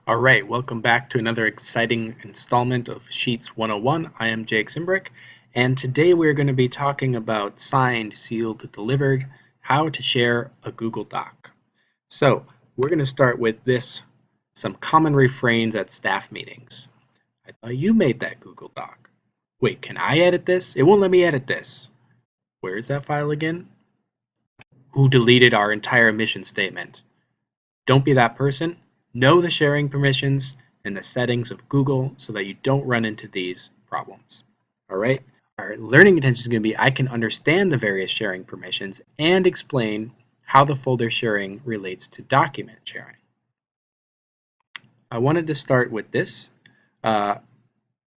All right, welcome back to another exciting installment of Sheets 101. I am Jake Zimbrick, and today we're going to be talking about signed, sealed, delivered, how to share a Google Doc. So we're going to start with some common refrains at staff meetings. I thought you made that Google Doc. Wait, can I edit this? It won't let me edit this. Where is that file again? Who deleted our entire mission statement? Don't be that person. Know the sharing permissions and the settings of Google so that you don't run into these problems. All right. Our learning intention is going to be I can understand the various sharing permissions and explain how the folder sharing relates to document sharing. I wanted to start with this. Uh,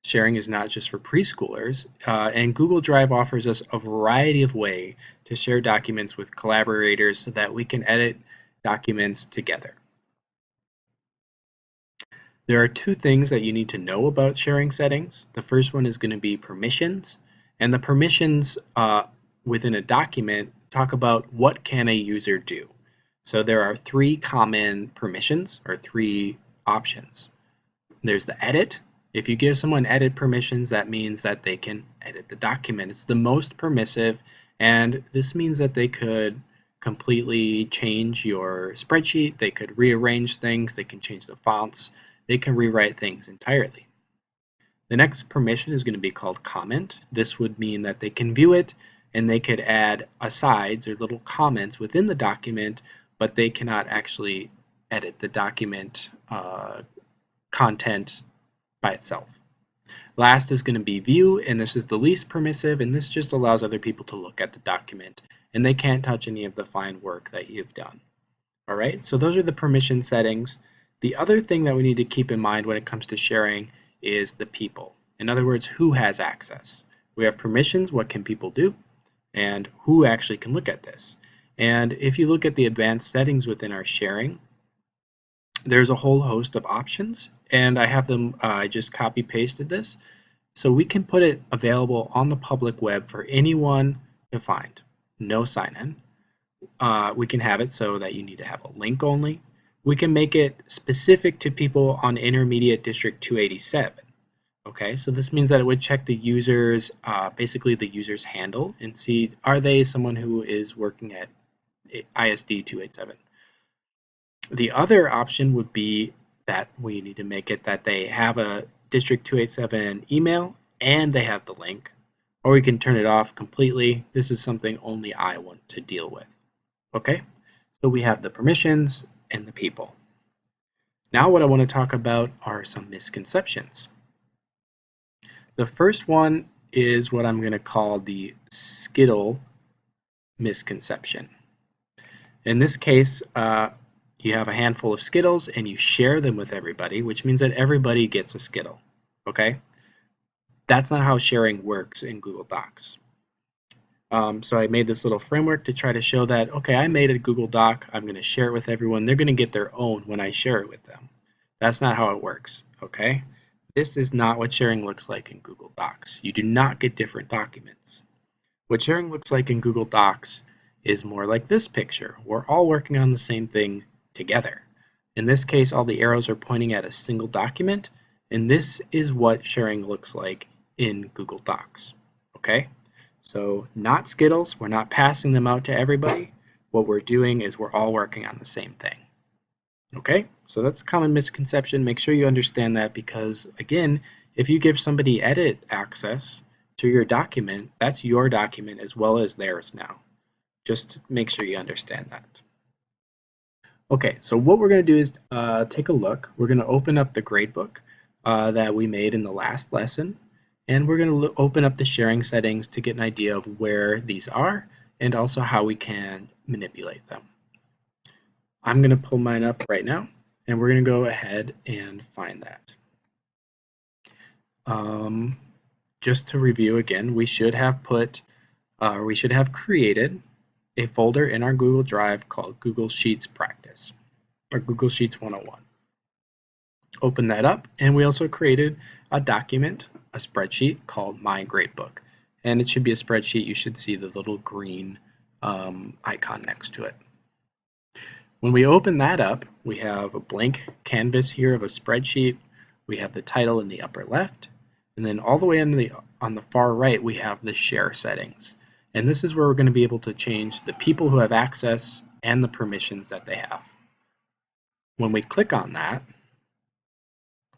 Sharing is not just for preschoolers, and Google Drive offers us a variety of ways to share documents with collaborators so that we can edit documents together. There are two things that you need to know about sharing settings. The first one is going to be permissions, and the permissions within a document talk about what can a user do. So there are three common permissions or three options. There's the edit. If you give someone edit permissions, that means that they can edit the document. It's the most permissive, and this means that they could completely change your spreadsheet, they could rearrange things, they can change the fonts, they can rewrite things entirely. The next permission is going to be called comment. This would mean that they can view it and they could add asides or little comments within the document, but they cannot actually edit the document content by itself. Last is going to be view, and this is the least permissive, and this just allows other people to look at the document, and they can't touch any of the fine work that you've done. All right, so those are the permission settings. The other thing that we need to keep in mind when it comes to sharing is the people. In other words, who has access. We have permissions, what can people do, and who actually can look at this. And if you look at the advanced settings within our sharing, there's a whole host of options, and I have them, I just copy pasted this. So we can put it available on the public web for anyone to find. No sign-in. We can have it so that you need to have a link only. We can make it specific to people on Intermediate District 287. Okay, so this means that it would check the user's, basically the user's handle and see, are they someone who is working at ISD 287? The other option would be that we need to make it that they have a District 287 email and they have the link, or we can turn it off completely. This is something only I want to deal with. Okay, so we have the permissions and the people. Now what I want to talk about are some misconceptions. The first one is what I'm going to call the Skittle misconception. In this case, you have a handful of Skittles and you share them with everybody, which means that everybody gets a Skittle. Okay? That's not how sharing works in Google Docs. So I made this little framework to try to show that, okay, I made a Google Doc, I'm going to share it with everyone, they're going to get their own when I share it with them. That's not how it works, okay? This is not what sharing looks like in Google Docs. You do not get different documents. What sharing looks like in Google Docs is more like this picture. We're all working on the same thing together. In this case, all the arrows are pointing at a single document, and this is what sharing looks like in Google Docs, okay? So not Skittles, we're not passing them out to everybody. What we're doing is we're all working on the same thing. Okay, so that's a common misconception. Make sure you understand that because, again, if you give somebody edit access to your document, that's your document as well as theirs now. Just make sure you understand that. Okay, so what we're going to do is take a look. We're going to open up the gradebook that we made in the last lesson. And we're going to open up the sharing settings to get an idea of where these are and also how we can manipulate them. I'm going to pull mine up right now, and we're going to go ahead and find that. Just to review again, we should have created a folder in our Google Drive called Google Sheets Practice, or Google Sheets 101. Open that up, and we also created a document, a spreadsheet called My Gradebook, and it should be a spreadsheet. You should see the little green icon next to it. When we open that up, we have a blank canvas here of a spreadsheet. We have the title in the upper left, and then all the way on the far right, we have the share settings. And this is where we're going to be able to change the people who have access and the permissions that they have. When we click on that,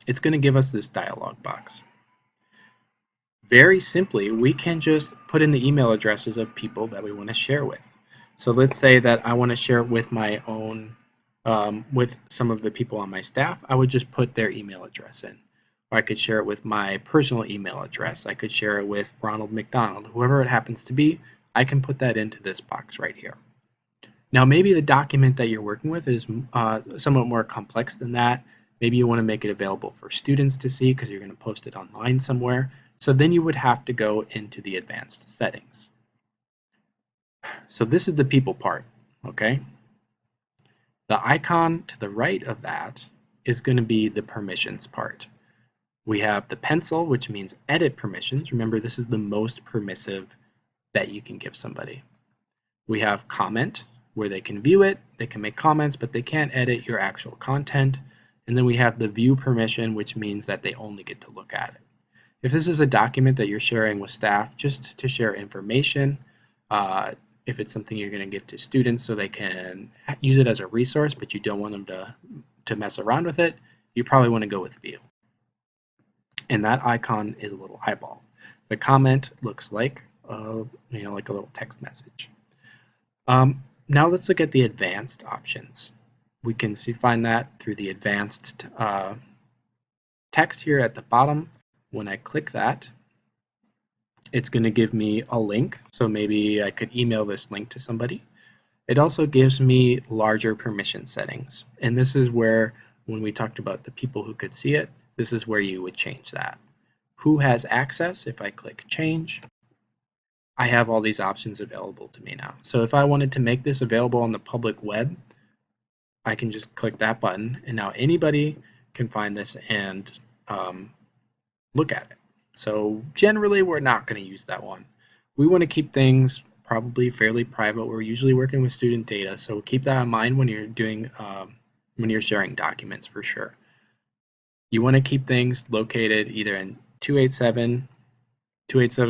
it's going to give us this dialog box. Very simply, we can just put in the email addresses of people that we want to share with. So let's say that I want to share it with my own, with some of the people on my staff. I would just put their email address in. Or I could share it with my personal email address. I could share it with Ronald McDonald. Whoever it happens to be, I can put that into this box right here. Now maybe the document that you're working with is somewhat more complex than that. Maybe you want to make it available for students to see because you're going to post it online somewhere. So then you would have to go into the advanced settings. So this is the people part, okay? The icon to the right of that is going to be the permissions part. We have the pencil, which means edit permissions. Remember, this is the most permissive that you can give somebody. We have comment, where they can view it, they can make comments, but they can't edit your actual content. And then we have the view permission, which means that they only get to look at it. If this is a document that you're sharing with staff just to share information, if it's something you're going to give to students so they can use it as a resource, but you don't want them to mess around with it, you probably want to go with view. And that icon is a little eyeball. The comment looks like like a little text message. Now let's look at the advanced options. We can find that through the advanced text here at the bottom. When I click that, it's going to give me a link, so maybe I could email this link to somebody. It also gives me larger permission settings, and this is where, when we talked about the people who could see it, this is where you would change that. Who has access? If I click change, I have all these options available to me now. So if I wanted to make this available on the public web, I can just click that button, and now anybody can find this and look at it. So generally, we're not going to use that one. We want to keep things probably fairly private. We're usually working with student data, so keep that in mind when you're doing when you're sharing documents for sure. You want to keep things located either in 287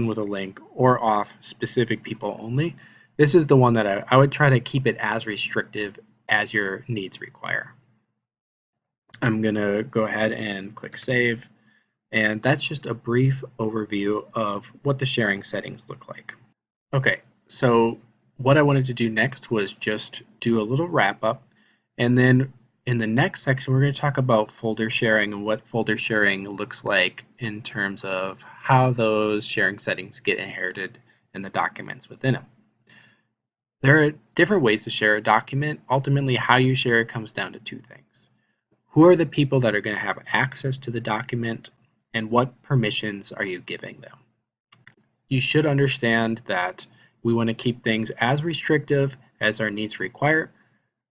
with a link, or off specific people only. This is the one that I would try to keep it as restrictive as your needs require. I'm going to go ahead and click save. And that's just a brief overview of what the sharing settings look like. Okay, so what I wanted to do next was just do a little wrap up, and then in the next section we're going to talk about folder sharing and what folder sharing looks like in terms of how those sharing settings get inherited in the documents within them. There are different ways to share a document. Ultimately, how you share it comes down to two things. Who are the people that are going to have access to the document, and what permissions are you giving them? You should understand that we want to keep things as restrictive as our needs require.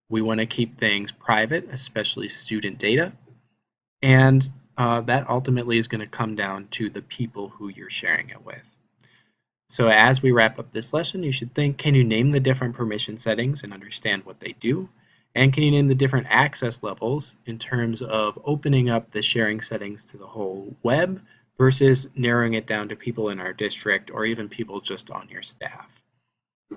We want to keep things private, especially student data. And that ultimately is going to come down to the people who you're sharing it with. So as we wrap up this lesson, you should think, can you name the different permission settings and understand what they do? And can you name the different access levels in terms of opening up the sharing settings to the whole web versus narrowing it down to people in our district or even people just on your staff?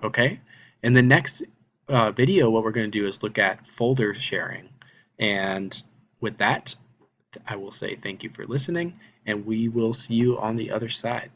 Okay, in the next video, what we're going to do is look at folder sharing. And with that, I will say thank you for listening, and we will see you on the other side.